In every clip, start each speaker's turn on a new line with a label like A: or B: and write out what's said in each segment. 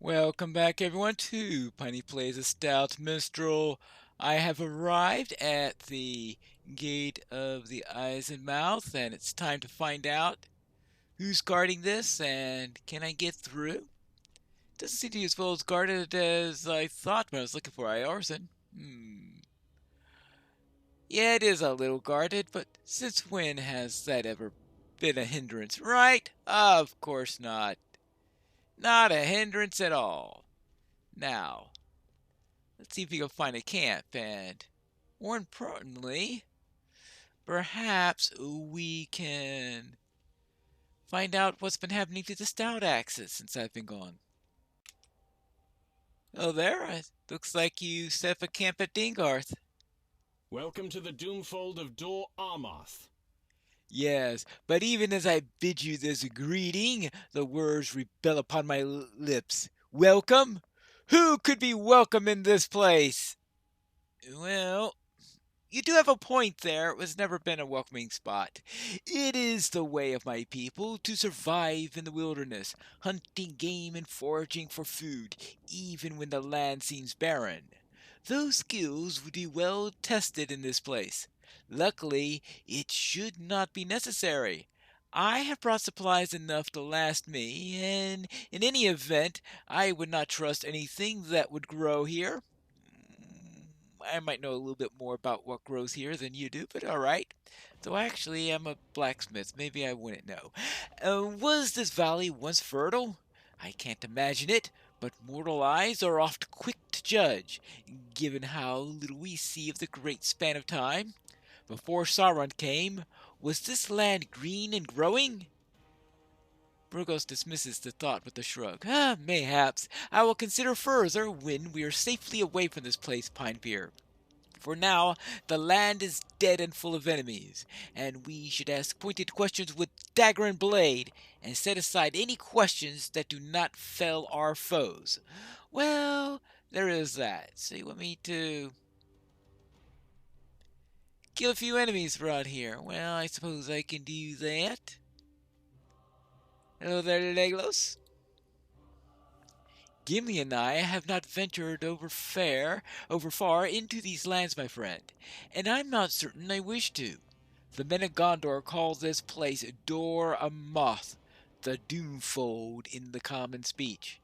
A: Welcome back, everyone, to Piney Plays a Stout Minstrel. I have arrived at the gate of the eyes and mouth, and it's time to find out who's guarding this and can I get through. Doesn't seem to be as well as guarded as I thought when I was looking for Iorson. Yeah, it is a little guarded, but since when has that ever been a hindrance, right? Of course not. Not a hindrance at all. Now, let's see if we can find a camp, and more importantly, perhaps we can find out what's been happening to the Stout Axes since I've been gone. Oh, there. It looks like you set up a camp at Dingarth.
B: Welcome to the Doomfold of Dor Armath.
A: Yes, but even as I bid you this greeting, the words rebel upon my lips. Welcome? Who could be welcome in this place? Well, you do have a point there. It has never been a welcoming spot. It is the way of my people to survive in the wilderness, hunting game and foraging for food, even when the land seems barren. Those skills would be well tested in this place. Luckily, it should not be necessary. I have brought supplies enough to last me, and in any event, I would not trust anything that would grow here. I might know a little bit more about what grows here than you do, but alright. Though actually, I'm a blacksmith. Maybe I wouldn't know. Was this valley once fertile? I can't imagine it, but mortal eyes are oft quick to judge, given how little we see of the great span of time. Before Sauron came, was this land green and growing? Burgos dismisses the thought with a shrug. Mayhaps. I will consider further when we are safely away from this place, Pinebeard. For now, the land is dead and full of enemies, and we should ask pointed questions with dagger and blade, and set aside any questions that do not fell our foes. Well, there is that. So you want me to kill a few enemies around here? Well, I suppose I can do that. Hello there, Leglos. Gimli and I have not ventured over far into these lands, my friend, and I'm not certain I wish to. The men of Gondor call this place Dor Amroth, the Doomfold in the common speech.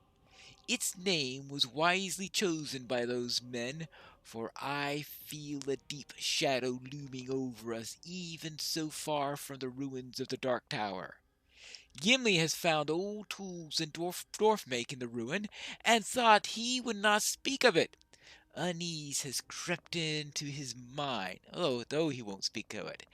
A: Its name was wisely chosen by those men, for I feel a deep shadow looming over us even so far from the ruins of the Dark Tower. Gimli has found old tools and dwarf make in the ruin, and thought he would not speak of it. Unease has crept into his mind, though he won't speak of it.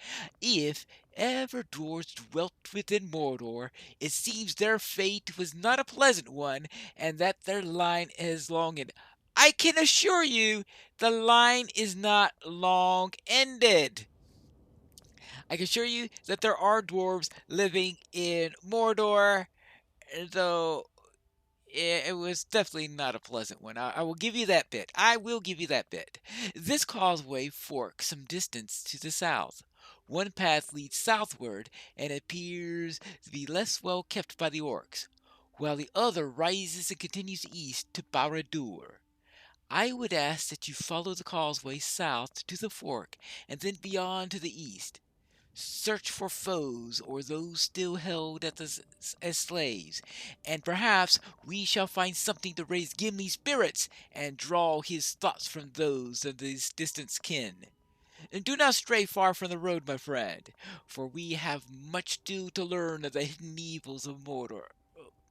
A: If ever dwarves dwelt within Mordor, it seems their fate was not a pleasant one, and that their line is long ended. I can assure you, the line is not long ended. I can assure you that there are dwarves living in Mordor, though it was definitely not a pleasant one. I will give you that bit. I will give you that bit. This causeway forks some distance to the south. One path leads southward and appears to be less well kept by the orcs, while the other rises and continues east to Barad-dûr. I would ask that you follow the causeway south to the fork and then beyond to the east. Search for foes or those still held as slaves, and perhaps we shall find something to raise Gimli's spirits and draw his thoughts from those of his distant kin. And do not stray far from the road, my friend, for we have much still to learn of the hidden evils of Mordor.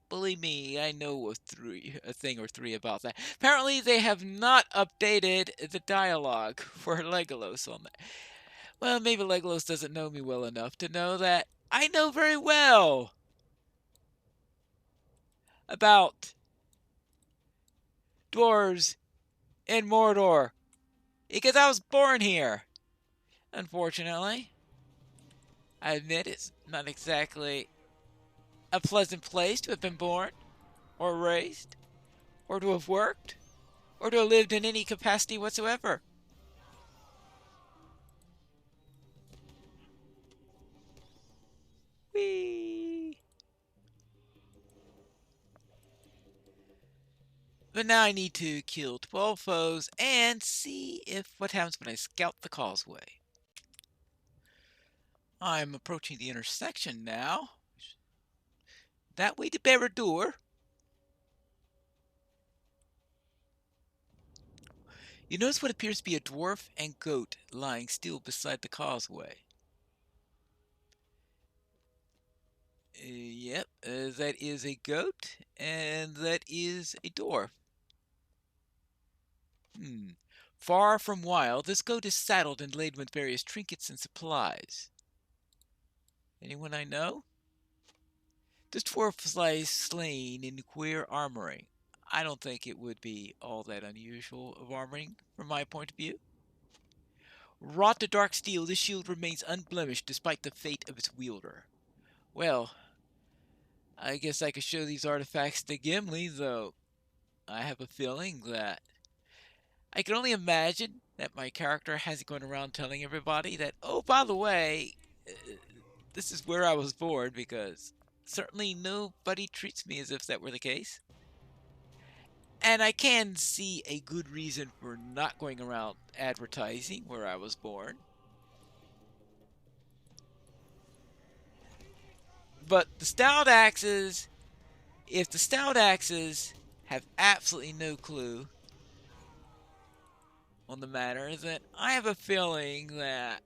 A: Believe me, I know a thing or three about that. Apparently, they have not updated the dialogue for Legolas on that. Well, maybe Legolas doesn't know me well enough to know that I know very well about dwarves in Mordor because I was born here. Unfortunately, I admit it's not exactly a pleasant place to have been born or raised or to have worked or to have lived in any capacity whatsoever. Whee! But now I need to kill 12 foes and see if what happens when I scout the causeway. I'm approaching the intersection now. That way to Barad-dûr. You notice what appears to be a dwarf and goat lying still beside the causeway. Yep, that is a goat, and that is a dwarf. Far from wild, this goat is saddled and laden with various trinkets and supplies. Anyone I know? This dwarf lies slain in queer armoring. I don't think it would be all that unusual of armoring from my point of view. Wrought to dark steel, this shield remains unblemished despite the fate of its wielder. Well, I guess I could show these artifacts to Gimli, though I have a feeling that I can only imagine that my character hasn't gone around telling everybody that, oh, by the way, this is where I was born, because certainly nobody treats me as if that were the case. And I can see a good reason for not going around advertising where I was born. But the Stout Axes, if the Stout Axes have absolutely no clue on the matter, then I have a feeling that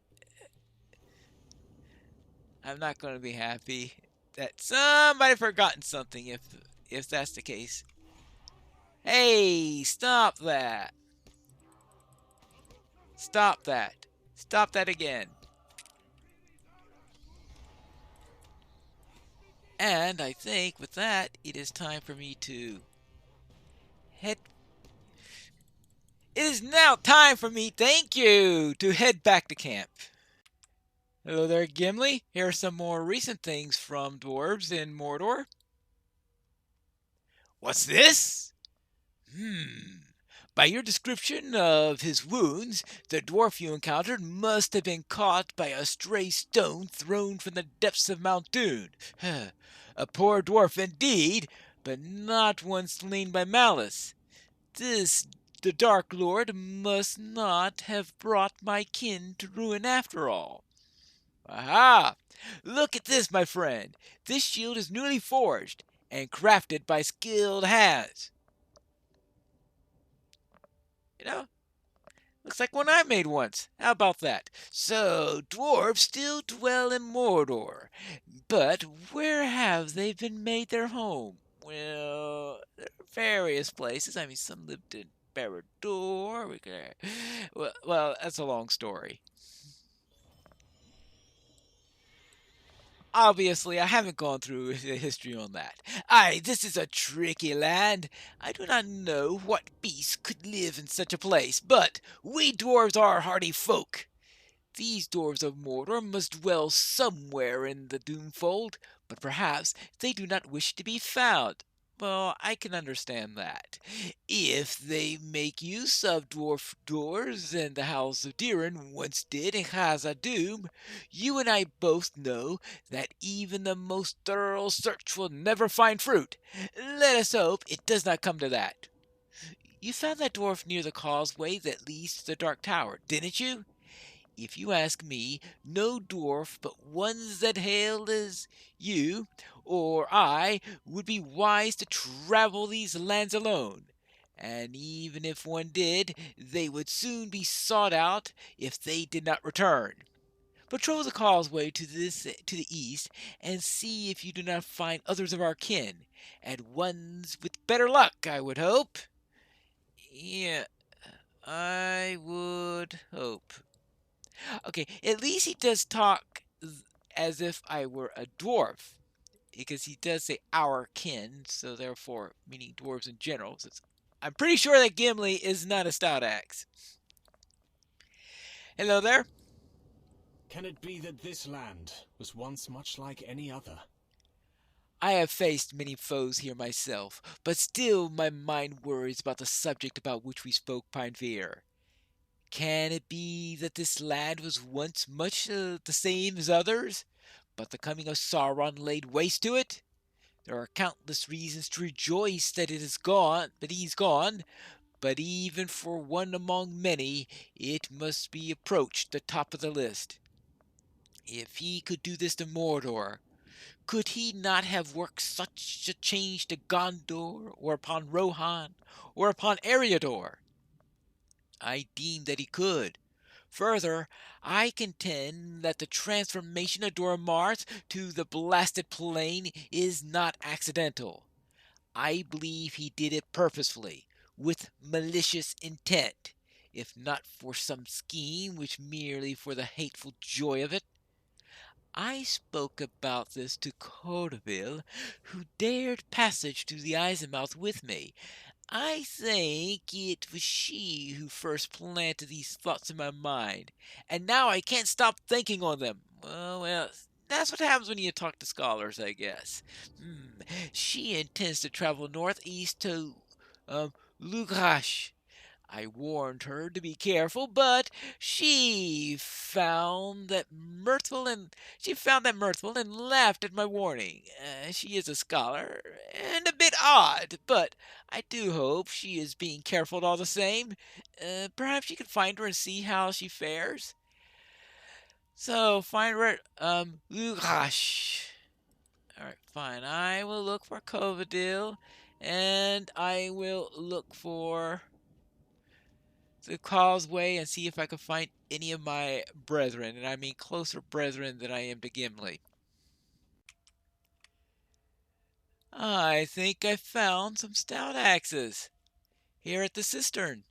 A: I'm not going to be happy that somebody forgotten something if that's the case. Hey, stop that. Stop that. Stop that again. And I think with that, it is time for me to head. It is now time for me, thank you, to head back to camp. Hello there, Gimli. Here are some more recent things from dwarves in Mordor. What's this? By your description of his wounds, the dwarf you encountered must have been caught by a stray stone thrown from the depths of Mount Doon. A poor dwarf indeed, but not one slain by malice. This, the Dark Lord, must not have brought my kin to ruin after all. Aha! Look at this, my friend. This shield is newly forged and crafted by skilled hands. You know, looks like one I made once. How about that? So, dwarves still dwell in Mordor. But where have they been made their home? Well, there are various places. I mean, some lived in Barad-dûr. Well, that's a long story. Obviously, I haven't gone through the history on that. Aye, this is a tricky land. I do not know what beasts could live in such a place, but we dwarves are hardy folk. These dwarves of Mordor must dwell somewhere in the Doomfold, but perhaps they do not wish to be found. Well, I can understand that. If they make use of dwarf doors, and the House of Durin once did in Khazad-dûm, you and I both know that even the most thorough search will never find fruit. Let us hope it does not come to that. You found that dwarf near the causeway that leads to the Dark Tower, didn't you? If you ask me, no dwarf but ones that hail as you or I would be wise to travel these lands alone. And even if one did, they would soon be sought out if they did not return. Patrol the causeway to the east and see if you do not find others of our kin, and ones with better luck, I would hope. Yeah, I would hope. Okay, at least he does talk as if I were a dwarf, because he does say our kin, so therefore meaning dwarves in general. So I'm pretty sure that Gimli is not a stout axe. Hello there.
B: Can it be that this land was once much like any other?
A: I have faced many foes here myself, but still my mind worries about the subject about which we spoke, Pinevere. Can it be that this land was once much the same as others, but the coming of Sauron laid waste to it? There are countless reasons to rejoice that it is gone, that he's gone, but even for one among many, it must be approached the top of the list. If he could do this to Mordor, could he not have worked such a change to Gondor, or upon Rohan, or upon Eriador? I deem that he could. Further, I contend that the transformation of Dora Mars to the blasted plain is not accidental. I believe he did it purposefully, with malicious intent, if not for some scheme which merely for the hateful joy of it. I spoke about this to Cordoville, who dared passage to the Eisenmouth with me. I think it was she who first planted these thoughts in my mind, and now I can't stop thinking on them. Well, that's what happens when you talk to scholars, I guess. She intends to travel northeast to um, Lugrash. I warned her to be careful, but she found that mirthful and laughed at my warning. She is a scholar and a bit odd, but I do hope she is being careful all the same. Perhaps you can find her and see how she fares. So find her at Lugash. All right, fine. I will look for Covadil, and I will look for the causeway and see if I can find any of my brethren, and I mean closer brethren than I am to Gimli. I think I found some stout axes here at the cistern.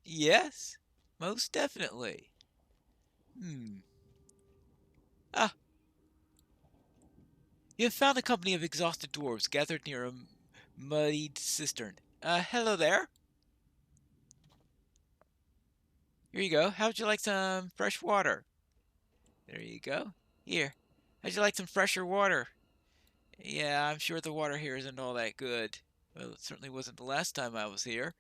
A: Yes, most definitely. Ah, you have found a company of exhausted dwarves gathered near a muddied cistern. Hello there. Here you go. How'd you like some fresh water? There you go. Here. How'd you like some fresher water? Yeah, I'm sure the water here isn't all that good. Well, it certainly wasn't the last time I was here.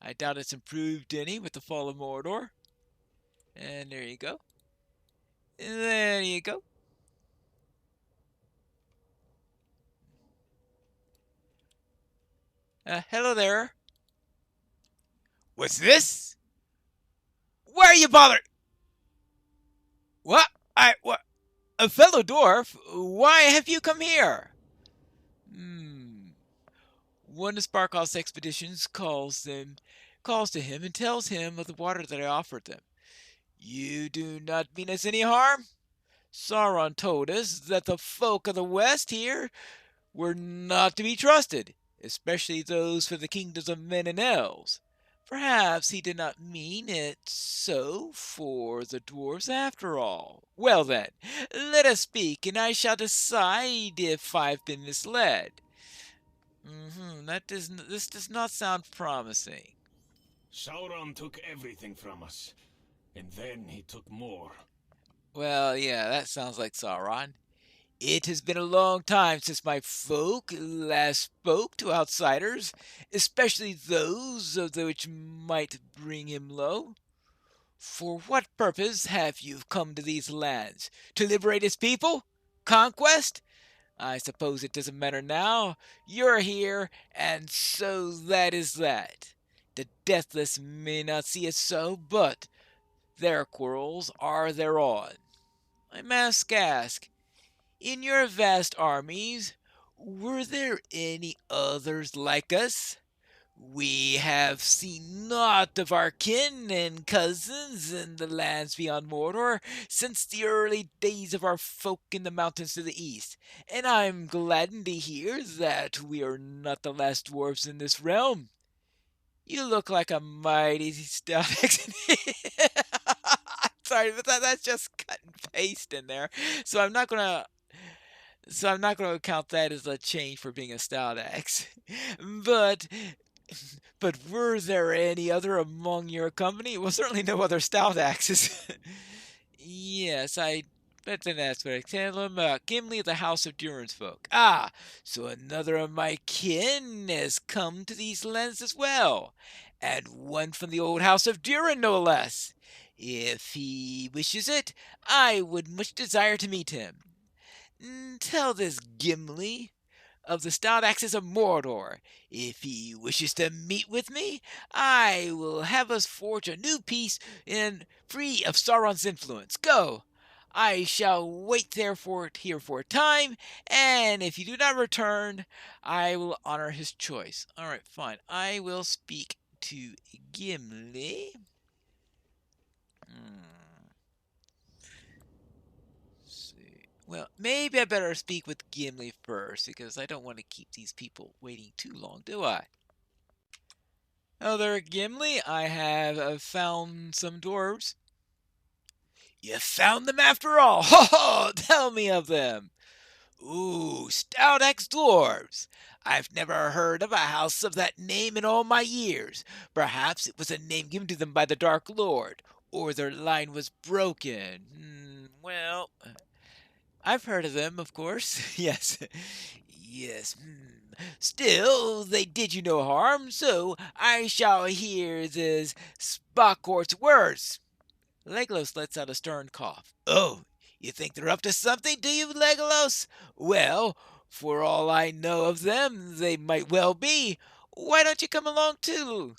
A: I doubt it's improved any with the fall of Mordor. And there you go. And there you go. Hello there. What's this? Why are you bothered? What? What? A fellow dwarf? Why have you come here? One of Sparkle's expeditions calls to him and tells him of the water that I offered them. You do not mean us any harm? Sauron told us that the folk of the West here were not to be trusted, especially those for the kingdoms of men and elves. Perhaps he did not mean it so for the dwarves after all. Well then, let us speak, and I shall decide if I've been misled. This does not sound promising.
B: Sauron took everything from us, and then he took more.
A: Well, yeah, that sounds like Sauron. It has been a long time since my folk last spoke to outsiders, especially those of which might bring him low. For what purpose have you come to these lands? To liberate his people? Conquest? I suppose it doesn't matter now. You're here, and so that is that. The deathless may not see it so, but their quarrels are their own. I must ask, in your vast armies, were there any others like us? We have seen naught of our kin and cousins in the lands beyond Mordor since the early days of our folk in the mountains to the east, and I'm gladdened to hear that we are not the last dwarfs in this realm. You look like a mighty stout accent. Sorry, but that's just cut and paste in there. So I'm not gonna count that as a change for being a stout axe. But were there any other among your company? Well, certainly no other stout axes. Yes, but then that's what I tell him. Gimli of the House of Durin's folk. Ah, so another of my kin has come to these lands as well, and one from the old House of Durin, no less. If he wishes it, I would much desire to meet him. Tell this Gimli of the Stout Axes of Mordor. If he wishes to meet with me, I will have us forge a new peace and free of Sauron's influence. Go! I shall wait here for a time, and if you do not return, I will honor his choice. Alright, fine. I will speak to Gimli. See. Well, maybe I better speak with Gimli first, because I don't want to keep these people waiting too long, do I? Oh, there, Gimli. I have found some dwarves. You found them after all! Ho ho! Tell me of them! Ooh, Stout Axe Dwarves! I've never heard of a house of that name in all my years. Perhaps it was a name given to them by the Dark Lord, or their line was broken. Well, I've heard of them, of course. Yes. Yes. Still, they did you no harm, so I shall hear this Spockhort's words. Legolas lets out a stern cough. Oh, you think they're up to something, do you, Legolas? Well, for all I know of them, they might well be. Why don't you come along too?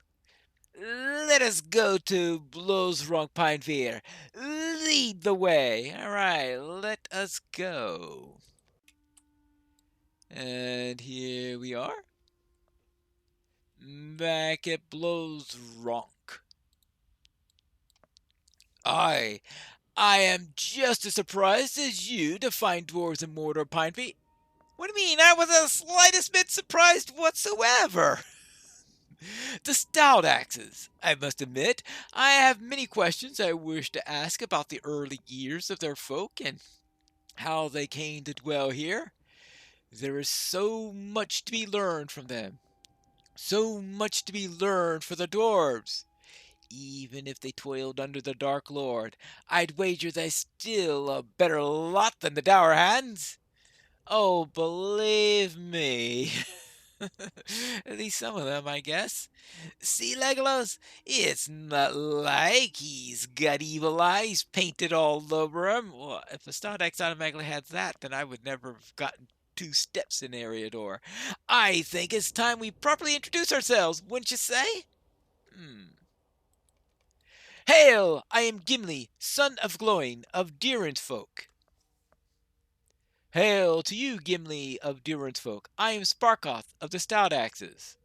A: Let us go to Blosrong Pinefear. Lead the way. All right, let us go. And here we are. Back at Blosronk. I am just as surprised as you to find dwarves in Mordor Pinefeet. What do you mean? I was the slightest bit surprised whatsoever. The Stout Axes. I must admit, I have many questions I wish to ask about the early years of their folk and how they came to dwell here. There is so much to be learned from them. So much to be learned for the dwarves. Even if they toiled under the Dark Lord, I'd wager they're still a better lot than the Dour Hands. Oh, believe me. At least some of them, I guess. See, Legolas? It's not like he's got evil eyes painted all over him. Well, if a Stout Axe automatically had that, then I would never have gotten 2 steps in Eriador. I think it's time we properly introduce ourselves, wouldn't you say? Hail! I am Gimli, son of Gloin, of Durin's folk. Hail to you, Gimli of Durin's folk. I am Sparkoth of the Stout Axes.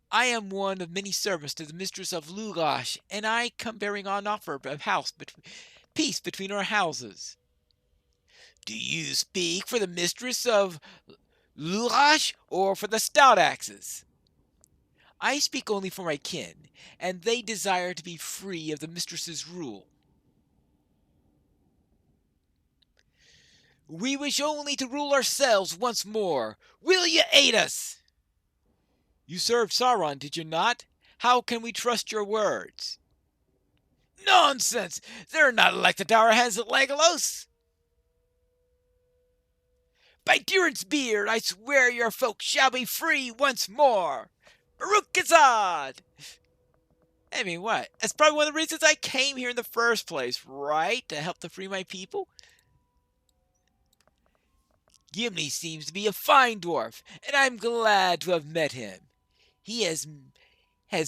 A: I am one of many servants to the mistress of Lugash, and I come bearing on offer of peace between our houses. Do you speak for the mistress of Lugash or for the Stout Axes? I speak only for my kin, and they desire to be free of the mistress's rule. We wish only to rule ourselves once more. Will you aid us? You served Sauron, did you not? How can we trust your words? Nonsense! They're not like the Dour Hands at Legolas. By Durin's beard, I swear your folk shall be free once more. Baruch Gazad! I mean, what? That's probably one of the reasons I came here in the first place, right? To help to free my people? Gimli seems to be a fine dwarf, and I'm glad to have met him. He has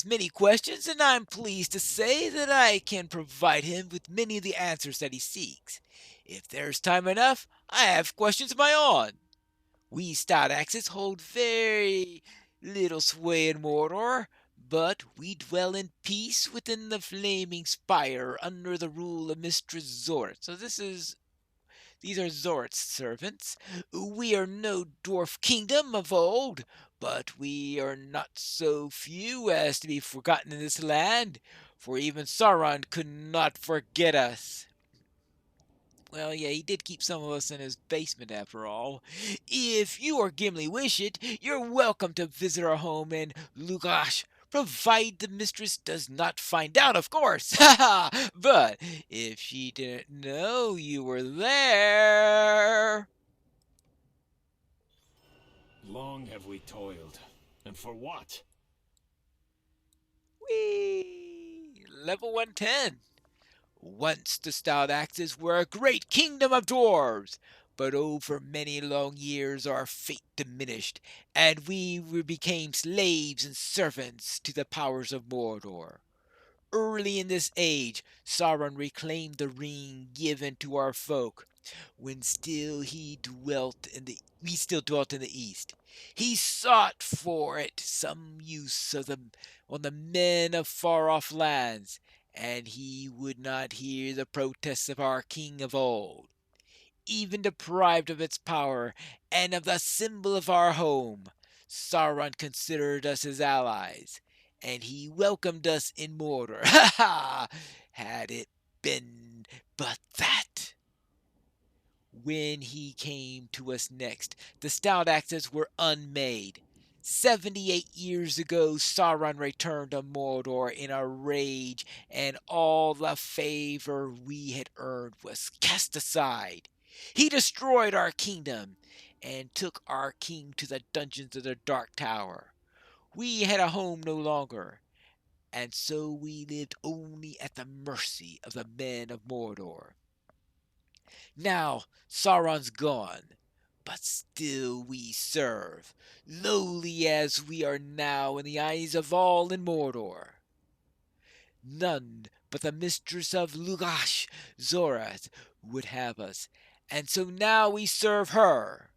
A: many questions, and I'm pleased to say that I can provide him with many of the answers that he seeks. If there's time enough, I have questions of my own. We Stout Axes hold very little sway in Mordor, but we dwell in peace within the flaming spire under the rule of Mistress Zort. So these are Zort's servants. We are no dwarf kingdom of old, but we are not so few as to be forgotten in this land, for even Sauron could not forget us. Well, yeah, he did keep some of us in his basement after all. If you or Gimli wish it, you're welcome to visit our home in Lugash, provided the mistress does not find out, of course. But if she didn't know you were there...
B: Long have we toiled, and for what?
A: Whee! Level 110. Once the Stout Axes were a great kingdom of dwarves, but over many long years our fate diminished, and we became slaves and servants to the powers of Mordor. Early in this age, Sauron reclaimed the ring given to our folk, when still he dwelt in the we still dwelt in the east. He sought for it some use on the men of far off lands, and he would not hear the protests of our king of old. Even deprived of its power and of the symbol of our home, Sauron considered us his allies, and he welcomed us in Mordor. Ha ha! Had it been but that. When he came to us next, the Stout Axes were unmade. 78 years ago, Sauron returned to Mordor in a rage, and all the favor we had earned was cast aside. He destroyed our kingdom and took our king to the dungeons of the Dark Tower. We had a home no longer, and so we lived only at the mercy of the men of Mordor. Now Sauron's gone, but still we serve, lowly as we are now in the eyes of all in Mordor. None but the mistress of Lugash, Zorath, would have us, and so now we serve her.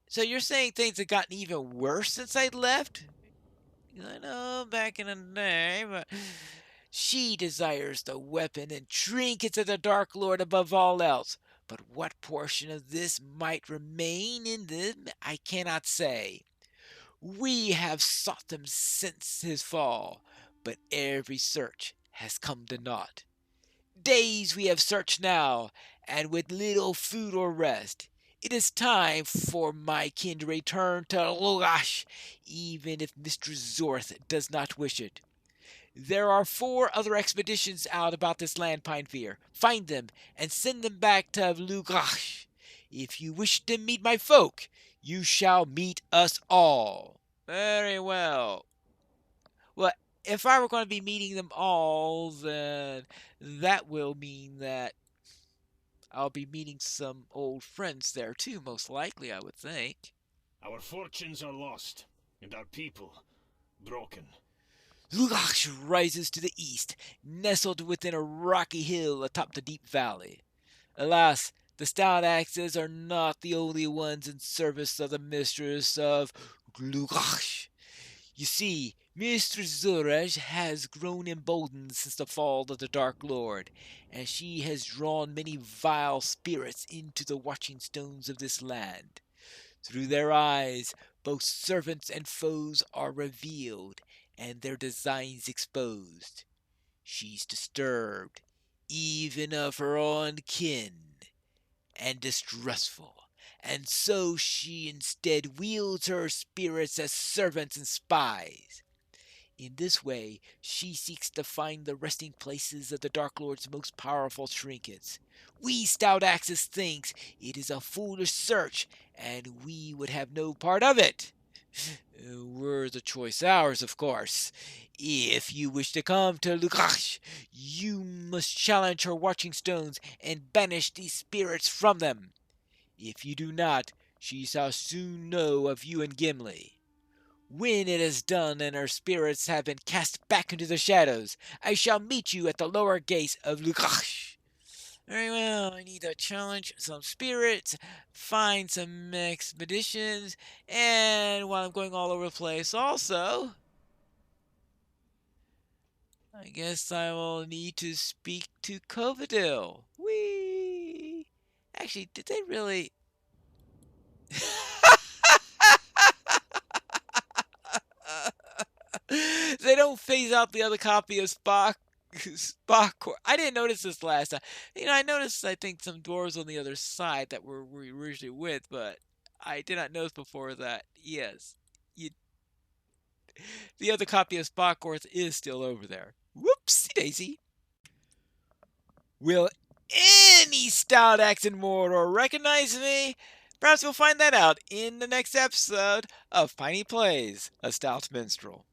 A: So you're saying things have gotten even worse since I left? I know, back in the day, but she desires the weapon and trinkets of the Dark Lord above all else. But what portion of this might remain in them, I cannot say. We have sought them since his fall, but every search has come to naught. Days we have searched now, and with little food or rest. It is time for my kin to return to Logash, even if Mistress Zorth does not wish it. There are 4 other expeditions out about this land, Pinefear. Find them and send them back to Lugash. If you wish to meet my folk, you shall meet us all. Very well. Well, if I were going to be meeting them all, then that will mean that I'll be meeting some old friends there too, most likely, I would think.
B: Our fortunes are lost, and our people broken.
A: Lugash rises to the east, nestled within a rocky hill atop the deep valley. Alas, the Stout Axes are not the only ones in service of the mistress of Lugash. You see, Mistress Zorej has grown emboldened since the fall of the Dark Lord, and she has drawn many vile spirits into the watching stones of this land. Through their eyes, both servants and foes are revealed, and their designs exposed. She's disturbed, even of her own kin, and distrustful, and so she instead wields her spirits as servants and spies. In this way, she seeks to find the resting places of the Dark Lord's most powerful trinkets. We Stout Axes thinks it is a foolish search, and we would have no part of it. Were the choice ours, of course. If you wish to come to Lugash, you must challenge her watching stones and banish these spirits from them. If you do not, she shall soon know of you and Gimli. When it is done and her spirits have been cast back into the shadows, I shall meet you at the lower gates of Lugash. Very well, I need to challenge some spirits, find some expeditions, and while I'm going all over the place also, I guess I will need to speak to Covadil. Whee! Actually, did they really... They don't phase out the other copy of Spock. I didn't notice this last time. I noticed, I think, some dwarves on the other side that we originally with, but I did not notice before that, yes, you, the other copy of Spockworth is still over there. Whoopsie daisy. Will any Stout Axe in Mordor recognize me? Perhaps we'll find that out in the next episode of Piney Plays a Stout Minstrel.